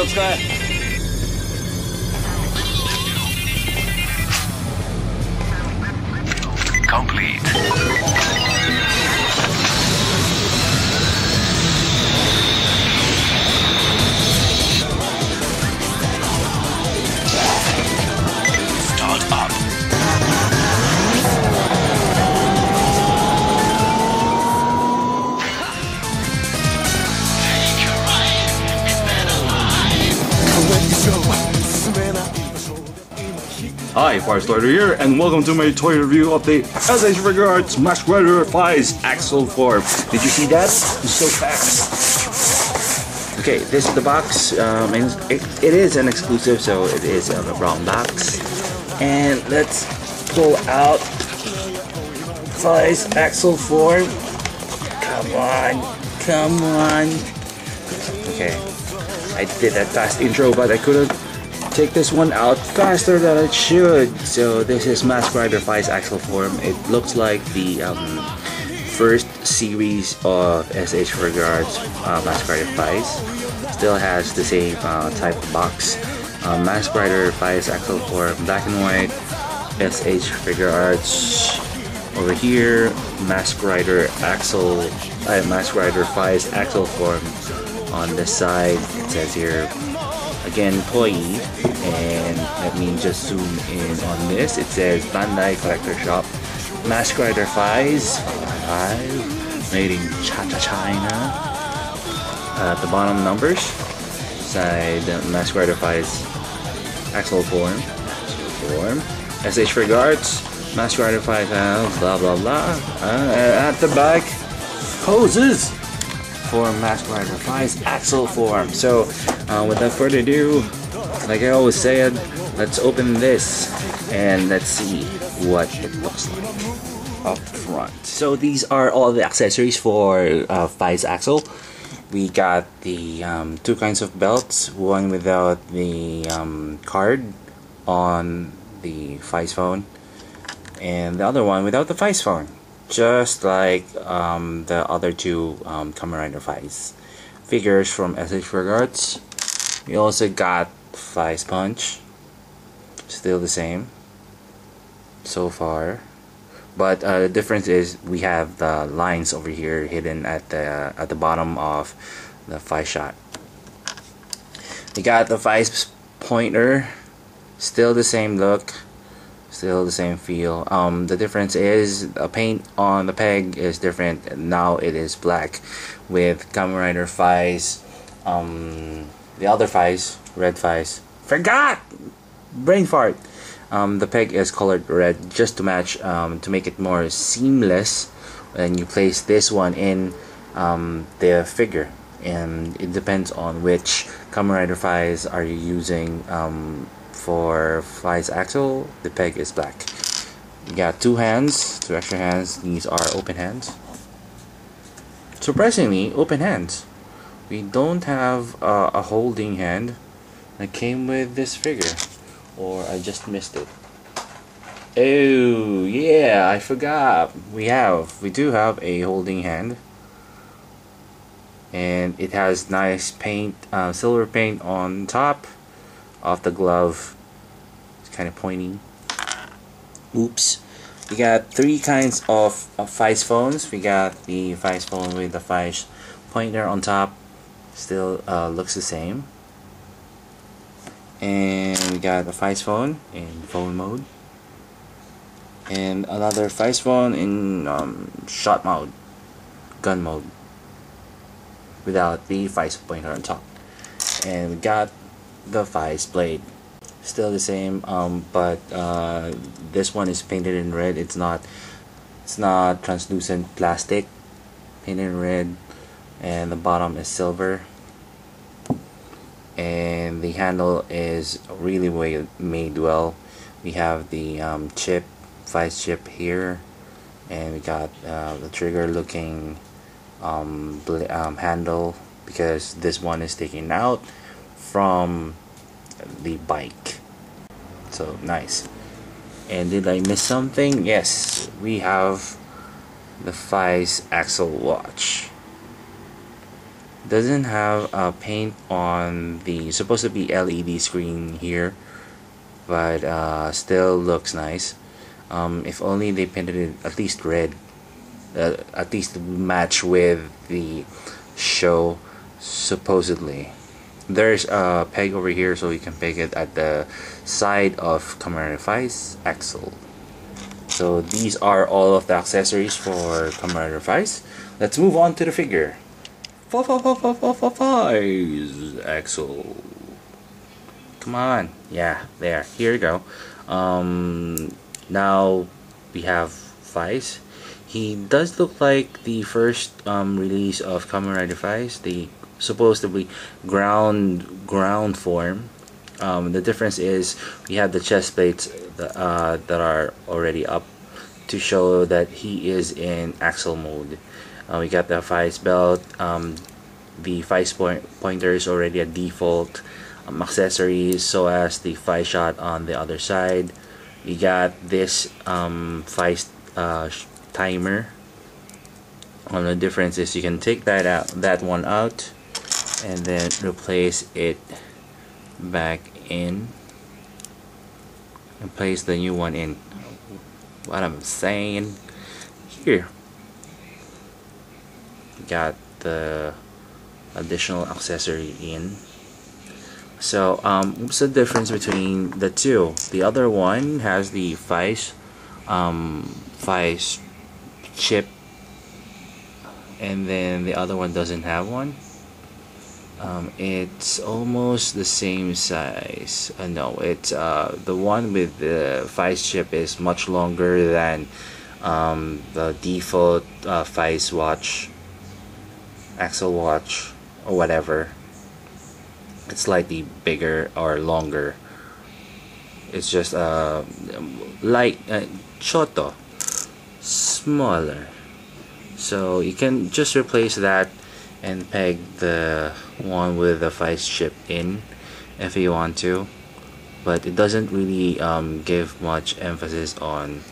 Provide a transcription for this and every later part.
Complete. Start up. Hi, Faiz here, and welcome to my toy review update. As I Figuarts Mask Rider Faiz Axel form. Did you see that? It's so fast. Okay, this is the box. And it is an exclusive, so it is a brown box. And let's pull out Faiz Axel form. Come on, come on. Okay, I did that fast intro, but I couldn't take this one out faster than it should. So this is Mask Rider Faiz Axel form. It looks like the first series of SH Figuarts Mask Rider Faiz. Still has the same type of box. Mask Rider Faiz Axel form, black and white. SH Figuarts over here. Mask Rider Faiz Axel form on the side. It says here, again, toy, and let me just zoom in on this. It says Bandai Collector Shop, Mask Rider Faiz, made in China. At the bottom, numbers. Side, Mask Rider Faiz Axel form, SH Figuarts, Mask Rider Faiz, blah blah blah. At the back, poses for Mask Rider Faiz Axel form. So without further ado, like I always said, let's open this and let's see what it looks like up front. So these are all the accessories for Faiz Axel. We got the two kinds of belts, one without the card on the Faiz phone, and the other one without the Faiz phone. Just like the other two Kamen Rider Faiz figures from SH Figuarts. We also got Faiz Punch, still the same so far, but the difference is we have the lines over here hidden at the bottom of the Faiz shot. We got the Faiz pointer, still the same look, still the same feel. The difference is the paint on the peg is different. Now it is black. With Kamen Rider Faiz, the other Faiz, red Faiz, forgot! Brain fart! The peg is colored red just to match, to make it more seamless when you place this one in the figure. And it depends on which Kamen Rider Faiz are you using. For Faiz Axel, the peg is black. You got two extra hands. These are open hands. Surprisingly, open hands. We don't have a holding hand that came with this figure, or I just missed it. Oh yeah, I forgot. We do have a holding hand, and it has nice paint, silver paint on top of the glove. It's kind of pointy. Oops. We got three kinds of Faiz phones. We got the Faiz phone with the Faiz pointer on top, still looks the same. And we got the Faiz phone in phone mode, and another Faiz phone in shot mode, gun mode, without the Faiz pointer on top. And we got the Faiz blade, still the same, but this one is painted in red. It's not translucent plastic, painted in red, and the bottom is silver, and the handle is really made well. We have the Faiz chip here, and we got the trigger looking handle, because this one is taken out from the bike. So nice. And did I miss something? Yes, we have the Faiz Axel watch. Doesn't have paint on the supposed to be LED screen here, but still looks nice. If only they painted it at least red, at least match with the show supposedly. There's a peg over here, so you can peg it at the side of Faiz Axel. So these are all of the accessories for Faiz. Let's move on to the figure. Faiz Axel. Come on. Yeah, there. Here you go. Now we have Faiz. He does look like the first release of Kamen Rider Faiz, the supposedly ground form. The difference is we have the chest plates that are already up to show that he is in Axel mode. We got the Faiz belt, the Faiz pointer is already a default accessories, so as the Faiz shot on the other side. We got this Faiz timer. The difference is you can take that one out, and then replace it back in and place the new one in. What I'm saying here, got the additional accessory in. So what's the difference between the two? The other one has the Faiz chip, and then the other one doesn't have one. It's almost the same size. No, it's the one with the Faiz chip is much longer than the default Faiz watch, Axel watch, or whatever. It's slightly bigger or longer. It's just light, choto, smaller. So you can just replace that and peg the one with the Faiz chip in if you want to, but it doesn't really give much emphasis on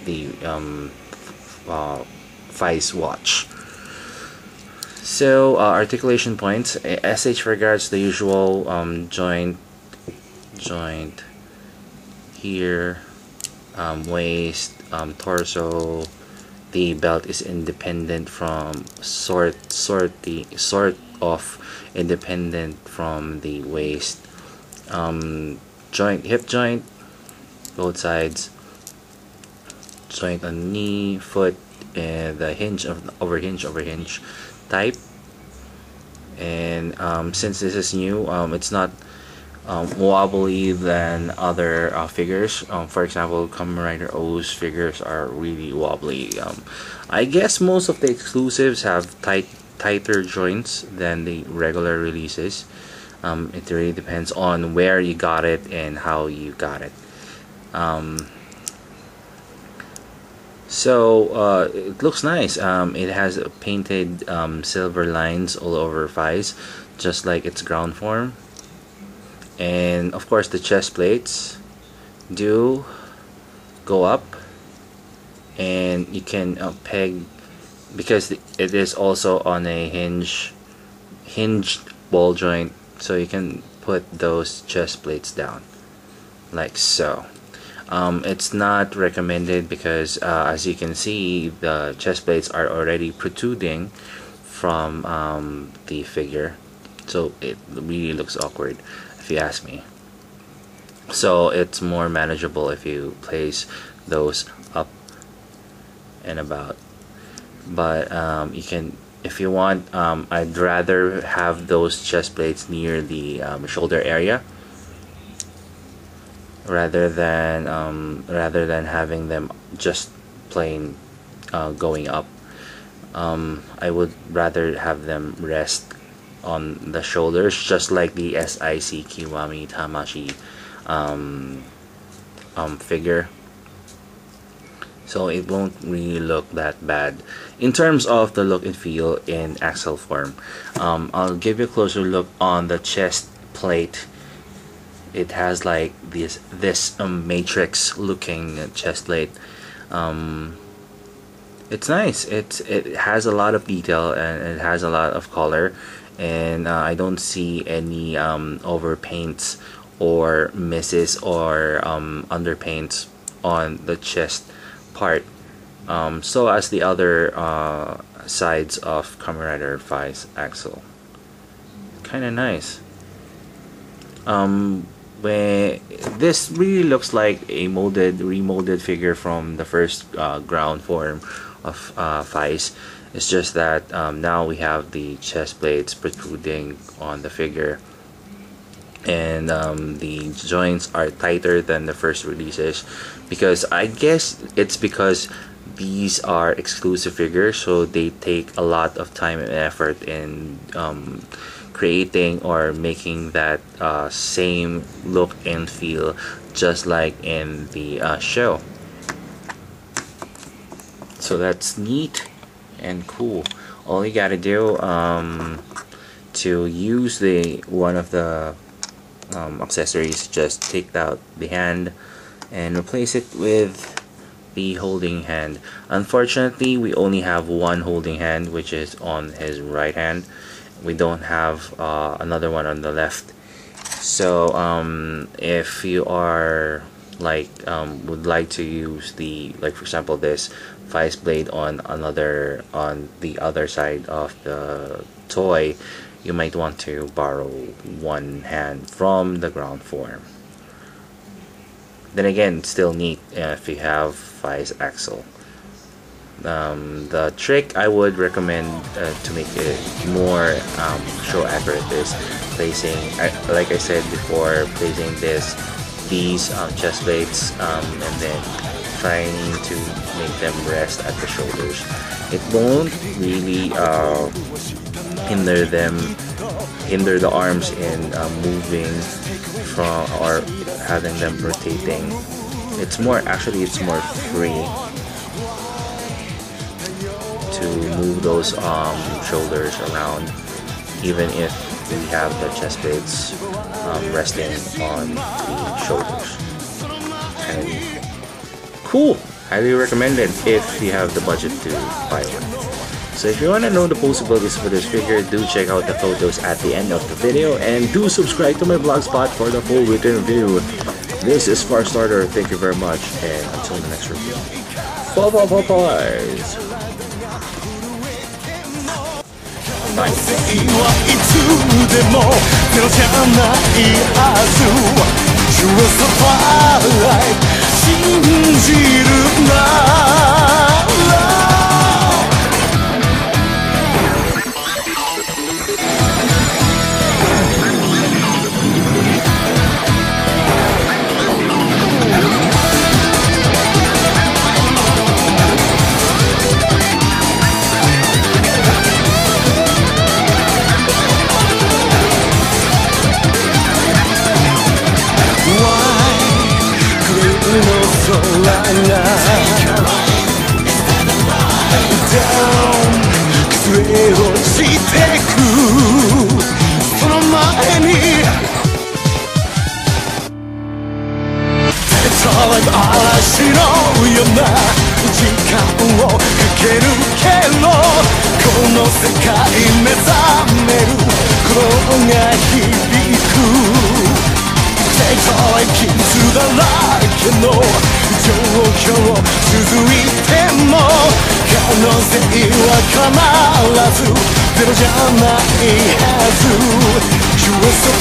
the Faiz watch. So articulation points, SH Figuarts, the usual joint here, waist, torso. The belt is independent from sort of independent from the waist. Joint, hip joint, both sides. Joint on knee, foot, and the hinge of over hinge type. And since this is new, it's not wobbly than other figures. For example, Kamen Rider O's figures are really wobbly. I guess most of the exclusives have tighter joints than the regular releases. It really depends on where you got it and how you got it. So it looks nice. It has painted silver lines all over Faiz, just like its ground form. And of course the chest plates do go up, and you can peg, because it is also on a hinged ball joint, so you can put those chest plates down like so. It's not recommended because as you can see, the chest plates are already protruding from the figure, so it really looks awkward if you ask me. So it's more manageable if you place those up and about. But you can, if you want, I'd rather have those chest plates near the shoulder area rather than having them just plain going up. I would rather have them rest on the shoulders, just like the SIC Kiwami Tamashi figure, so it won't really look that bad in terms of the look and feel in Axel form. I'll give you a closer look on the chest plate. It has like this matrix looking chest plate. It's nice. It has a lot of detail and it has a lot of color, and I don't see any overpaints or misses or underpaints on the chest part. So as the other sides of Kamen Rider Faiz Axel. Kind of nice. Where this really looks like a remolded figure from the first ground form of Faiz. It's just that now we have the chest plates protruding on the figure, and the joints are tighter than the first releases, because I guess it's because these are exclusive figures, so they take a lot of time and effort in creating or making that same look and feel just like in the show. So that's neat and cool. All you gotta do to use one of the accessories, just take out the hand and replace it with the holding hand. Unfortunately, we only have one holding hand, which is on his right hand. We don't have another one on the left. So if you are like would like to use the, like for example, this Faiz blade on the other side of the toy, you might want to borrow one hand from the ground form. Then again, it's still neat if you have Faiz Axel. The trick I would recommend to make it more show accurate is placing, like I said before, placing these chest plates and then trying to make them rest at the shoulders. It won't really hinder the arms in moving from or having them rotating. It's more free to move those shoulders around, even if we have the chest plates resting on the shoulders. And cool! Highly recommended if you have the budget to buy one. So if you want to know the possibilities for this figure, do check out the photos at the end of the video, and do subscribe to my blogspot for the full written review. This is Farstarter, thank you very much, and until the next review. Bye. You were so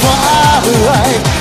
far away.